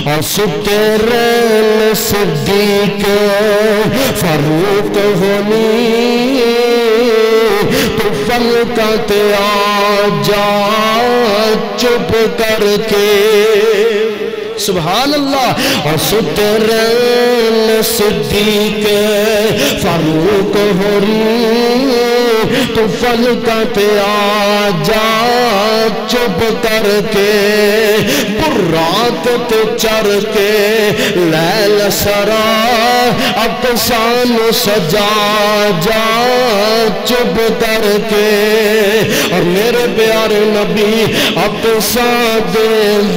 اور سترین صدیق فاروق ہونی تو فلکت آجا چپ کر کے سبحان اللہ اور سترین صدیق فاروق ہونی تو فلکت آجا چپ کر کے برات تے چر کے لیل سرا اقسام سجا جا چپ کر کے اور میرے پیارے نبی اقسام دے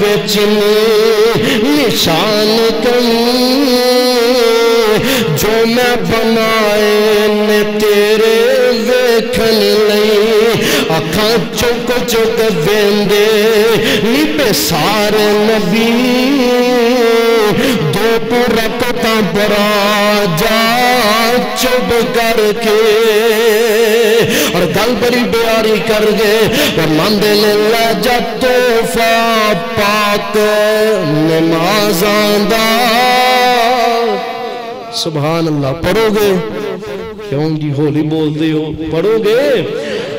وچنی نشان کئی جو میں بنائے نے تیرے ویکھن لئی اکھاں چک چک ویندے نیپے سارے نبی دو پرکتاں برا جا چب کر کے اور گل بڑی بیاری کر گے فرماندے نے لجا تحفہ پاک نمازاں دا سبحان اللہ پڑھو گے کیوں جی ہولی بول دے ہو پڑھو گے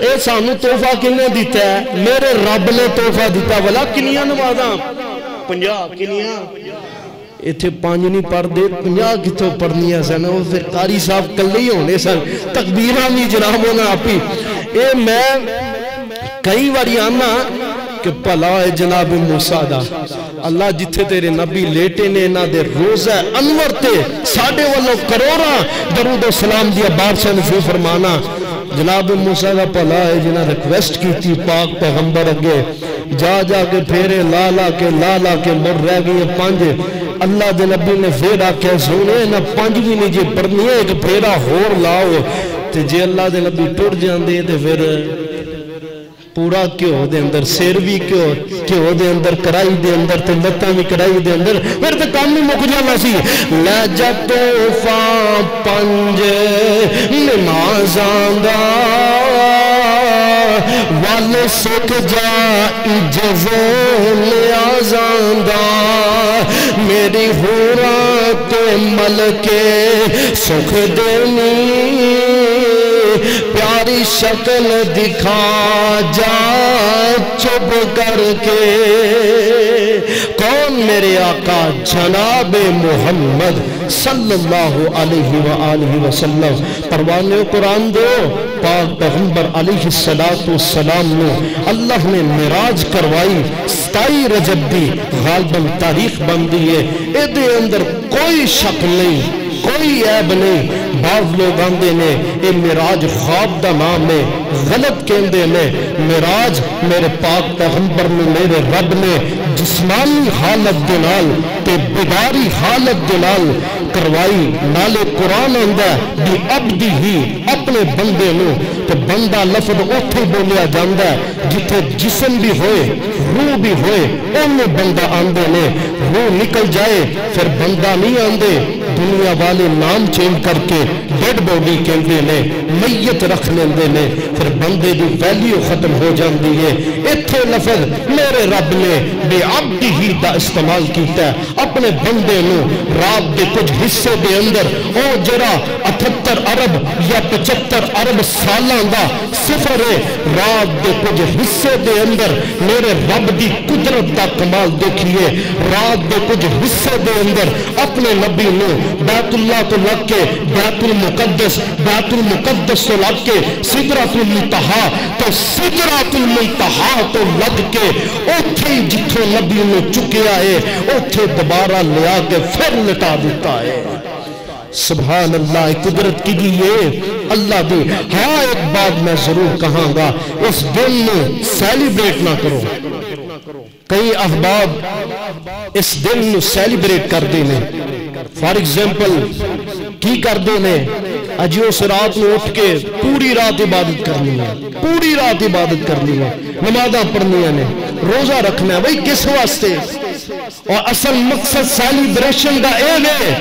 اے سانو تحفہ کنے دیتا ہے میرے رب نے تحفہ دیتا والا کنیاں نمازاں 50 کنیاں ایتھے 5 نہیں پڑھ دے 50 کتوں پڑھنیاں سن وہ پھر قاری صاحب کلے ہی ہونے سن تکبیراں بھی جناب ہونا آپی اے میں کئی باری آنا کہ پلا ہے جناب موسیٰ دا اللہ جتھے تیرے نبی لیٹے نے نہ دے روزہ انور تے ساڑھے والوں کروڑا درود و سلام دیا بادشاہ نے فرمانا جناب موسیٰ دا پلا ہے جنہاں ریکویسٹ کی تھی پاک پیغمبر اگے جا جا کے پھیرے لا کے مر رہ گئی 5 اللہ دے نبی نے پھیرا کیا سونے نہ 5 بھی نہیں جے پڑھنی ہے ایک پھیرا ہور لاؤ تے جے اللہ دے نبی ٹوٹ جان دے تے پھر پورا کیوں دے اندر سیر بھی کیوں دے اندر کرائی دے اندر تے لتاں بھی کرائی دے اندر پھر تے کام نہیں مک جانا سی لجا تحفہ 5 نمازاں دا والے سکھ جا اجزے نیازاں دا میری حوراں تے ملکے سکھ دینی پیاری شکل دکھا جا چپ کر کے کون میرے آقا جناب محمد صلی اللہ علیہ وآلہ وسلم پروانے قرآن دو پاک پیغمبر علیہ السلام نے اللہ نے معراج کروائی 27 رجب دی غالباً تاریخ بن دی ہے اے دے اندر کوئی شک نہیں کوئی عیب نہیں بعض لوگ آندے نے اے معراج خواب دا نام ہے غلط کہندے نے معراج میرے پاک پیغمبر نے میرے رب نے جسمانی حالت دنال تے بیداری حالت دنال کروائی نالے قرآن اندہ بھی عبدی ہی اپنے بندے نو تو بندہ لفظ اوتھے بولیا جاندہ ہے جتھے جسم بھی ہوئے روح بھی ہوئے انہیں بندہ آندے نے روح نکل جائے پھر بندہ نہیں آندے دنیا والے نام چینج کر کے ڈیڈ باڈی کہندے نے میت رکھ لیندے نے پھر بندے دی ویلیو ختم ہو جاندی ہے ایتھے لفظ میرے رب نے بے عبدی ہی دا استعمال کیتا ہے اپنے بندے نو رات دے کچھ حصے دے اندر او جرا 78 ارب یا 75 ارب سالاں دا صفر ہے رات دے کچھ حصے دے اندر میرے رب دی قدرت دا کمال دیکھئے رات دے کچھ حصے دے اندر اپنے نبی نو بیت اللہ تو لگ کے بیت المقدس تو لگ کے سدرۃ المنتہا تو سدرۃ المنتہا تو لگ کے اوتھے جتھوں نبی نے چکیا ہے اوتھے دوبارہ لیا کے پھر لٹا دیتا ہے سبحان اللہ قدرت کی دیئے اللہ دی ہاں ایک بات میں ضرور کہاں گا اس دن میں سیلیبریٹ نہ کرو کئی احباب اس دن میں سیلیبریٹ کر دینے فار ایگزامپل کی کر دینے اجیو سے رات میں اٹھ کے پوری رات عبادت کرنی ہے پوری رات عبادت کرنی ہے نمازاں پڑھنی ہے روزہ رکھنا ہے بھئی کس واسطے اور اصل مقصد سیلیبریشن کا اے ہے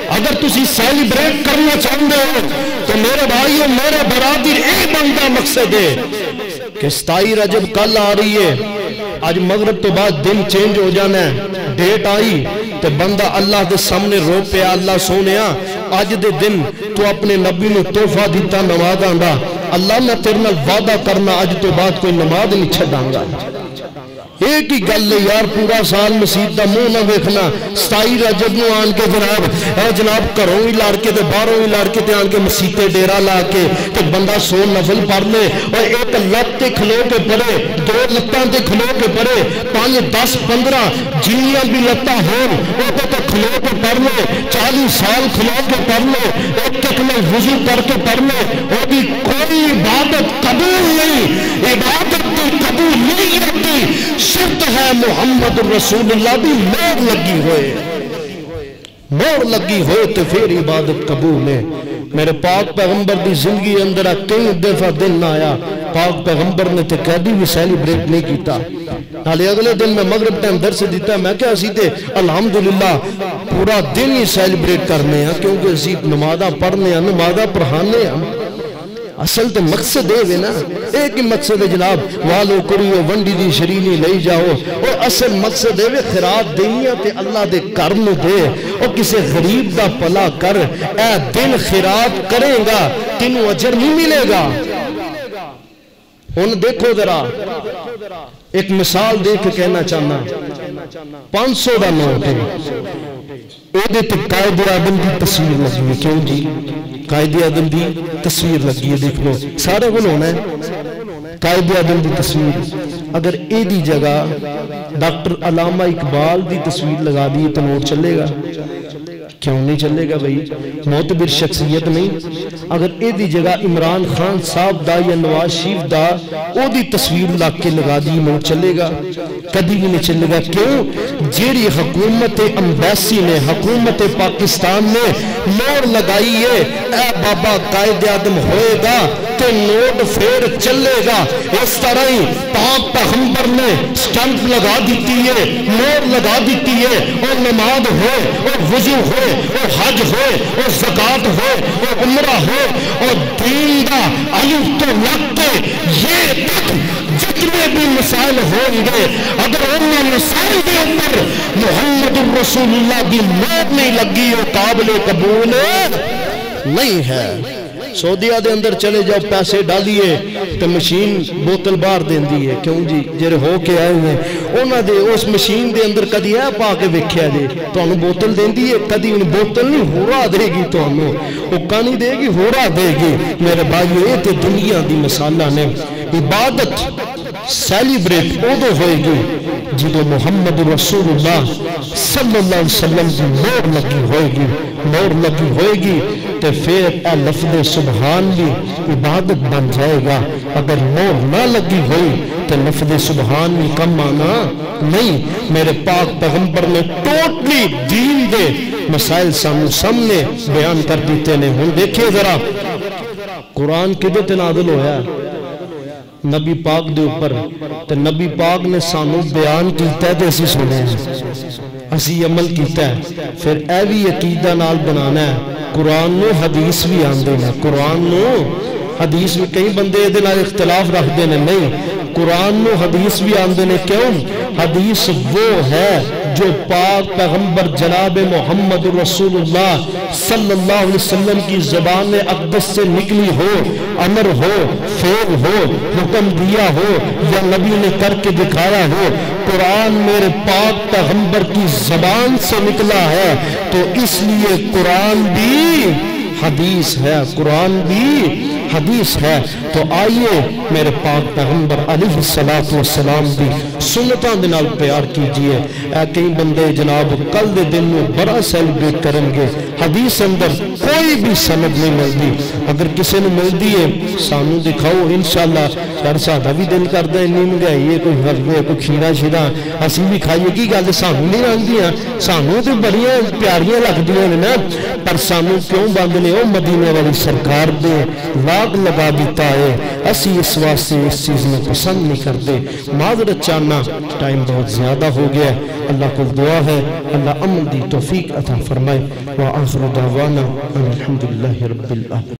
اگر تسی سیلیبریٹ کرنا چاہتے ہو تو میرے بھائیوں میرے برادر ایک بندہ مقصد ہے کہ 27 رجب کل آ رہی ہے آج مغرب تو بعد دن چینج ہو جانا ہے ڈیٹ آئی تے بندہ اللہ دے سامنے رو پیا اللہ سونیا آج دے دن تو اپنے نبی نے تحفہ دیتا نماز آندا اللہ میں تیرے نال وعدہ کرنا اج تو بعد کوئی نماز نہیں چھڈاں گا ایک ہی گل ہے یار پورا سال مسجد دا منہ نہ ویکھنا 27 رجب نو آن کے جناب گھروں ہی لڑ کے تے باہروں ہی لڑ کے تے آن کے مسجد تے ڈیرا لا کے تے بندہ 100 نفل پڑھ لے اور ایک لت تے کھلو کے پڑھے 2 لتاں تے کھلو کے پڑھے 5 10 15 جنیاں بھی لتاں ہون او تے کھلو کے پڑھ لے 40 سال کھلو کے پڑھ لے ایک میں وضو کر کے پڑھ لے او بھی کوئی عبادت قبول نہیں عبادت قبول نہیں ہوتی شرط ہے محمد رسول اللہ بھی مور لگی ہوئے تو پھر عبادت قبول ہے میرے پاک پیغمبر دی زندگی اندر کئی دفعہ دن آیا پاک پیغمبر نے تے کدی بھی سیلیبریٹ نہیں کیتا حالے اگلے دن میں مغرب ٹائم درس دیتا میں کیا اسی تے الحمدللہ پورا دن ہی سیلیبریٹ کرنے ہیں کیونکہ اسی نمازاں پڑھنے ہیں نمازاں پڑھانے ہیں اصل تو مقصد ہے نا ایک ہی مقصد ہے جناب والو کریو ونڈی دی شرینی لئی جاؤ اور اصل مقصد ہے خیرات دینیا تے اللہ دے کرم دے اور کسے غریب دا پلا کر اے دن خیرات کریں گا تینوں اجر نہیں ملے گا ان دیکھو ذرا ایک مثال دیکھ کے کہنا چاہنا 500 دا نوٹ ہے اودے تے قائد اعظم دی تصویر لگی ہے کیوں جی قائد اعظم دی تصویر لگی ہے دیکھ لو سارے کو ہونا ہے قائد اعظم دی تصویر اگر اے دی جگہ ڈاکٹر علامہ اقبال دی تصویر لگا دی تو نوٹ چلے گا کیوں نہیں چلے گا بھئی معتبر شخصیت نہیں اگر اے دی جگہ عمران خان صاحب دا یا نواز شریف دا او دی تصویر لا کے لگا دی نوٹ چلے گا کدی بھی نہیں چلے گا کیوں جیڑی حکومت امبیسی نے حکومت پاکستان نے نور لگائی ہے اے بابا قائد اعظم ہوئے گا تو نوٹ پھر چلے گا اس طرح ہی پاک پیغمبر نے سٹمپ لگا دیتی ہے نور لگا دیتی ہے اور نماز ہوئے اور وضو ہوئے اور حج ہوئے اور زکاة ہوئے اور عمرہ ہوئے اور دین دا الف تو لگ کے یہ تک جتنے بھی مسائل ہوں گے اگر انہیں مسائل کے اندر محمد رسول اللہ کی نور نہیں لگی اور قابل قبول نہیں ہے سعودیہ دے اندر چلے جاؤ پیسے ڈالیے تو مشین بوتل باہر دین دی ہے کیوں جی جڑے ہو کے آئے ہوئے انہاں دے اس مشین دے اندر کدی ہے پا کے ویکھیا جے تانوں بوتل دین دی ہے کدی انہیں بوتل نہیں ہورا دے گی تانوں حکا نہیں دے گی ہورا دے گی میرے بھائیو یہ تے دنیا دی مثالاں نے عبادت سیلیبریٹ ادو ہوئے گی جدو محمد رسول اللہ صلی اللہ علیہ وسلم کی نور لگی ہوئے گی نور لگی ہوئے گی تو پھر اے لفظ سبحان بھی عبادت بن جائے گا اگر نور نہ لگی ہوئی تو لفظ سبحان بھی کم آنا نہیں میرے پاک پیغمبر نے ٹوٹلی دین دے مسائل سامنے بیان کر دیتے ہیں ہم دیکھیں ذرا قرآن کدے تے نازل ہویا ہے نبی پاک دے اوپر تو نبی پاک نے سانو بیان کیتا ہے تو اسی سنے ہیں اسی عمل کیتا ہے پھر اے بھی عقیدہ نال بنانا ہے قرآن نو حدیث بھی آن دینا قرآن نو حدیث بھی کئی بندے دے نال اختلاف رکھ دینے نہیں قرآن نو حدیث بھی آن دینے کیوں حدیث وہ ہے جو پاک پیغمبر جناب محمد رسول اللہ صلی اللہ علیہ وسلم کی زبان اقدس سے نکلی ہو امر ہو فعل ہو حکم دیا ہو یا نبی نے کر کے دکھایا ہو قرآن میرے پاک پیغمبر کی زبان سے نکلا ہے تو اس لیے قرآن بھی حدیث ہے قرآن بھی حدیث ہے تو آئیے میرے پاک پیغمبر علیہ السلام بھی سنتاں دے نال پیار کیجئے اے کئی بندے جناب کل دے دن میں بڑا سیلیبریٹ کریں گے حدیث اندر کوئی بھی سند نہیں ملتی اگر کسی نے ملتی ہے سانو دکھاؤ انشاءاللہ یار سادہ بھی دل کرتا ہے نہیں مگائیے کوئی حلوے کوئی کھیرا شیرا اسی بھی کھائیے کی گل سانو نہیں آندیاں سانو تو بڑیاں پیاریاں لگدیاں نے نا پر سانو کیوں بند نے او مدینے والی سرکار دے لاگ لگا دیتا ہے اسی اس واسطے اس چیز میں پسند نہیں کرتے معذرت چاہنا ٹائم بہت زیادہ ہو گیا ہے اللہ کو دعا ہے اللہ عمل دی توفیق عطا فرمائے وآخر دعوانا الحمدللہ رب العالمین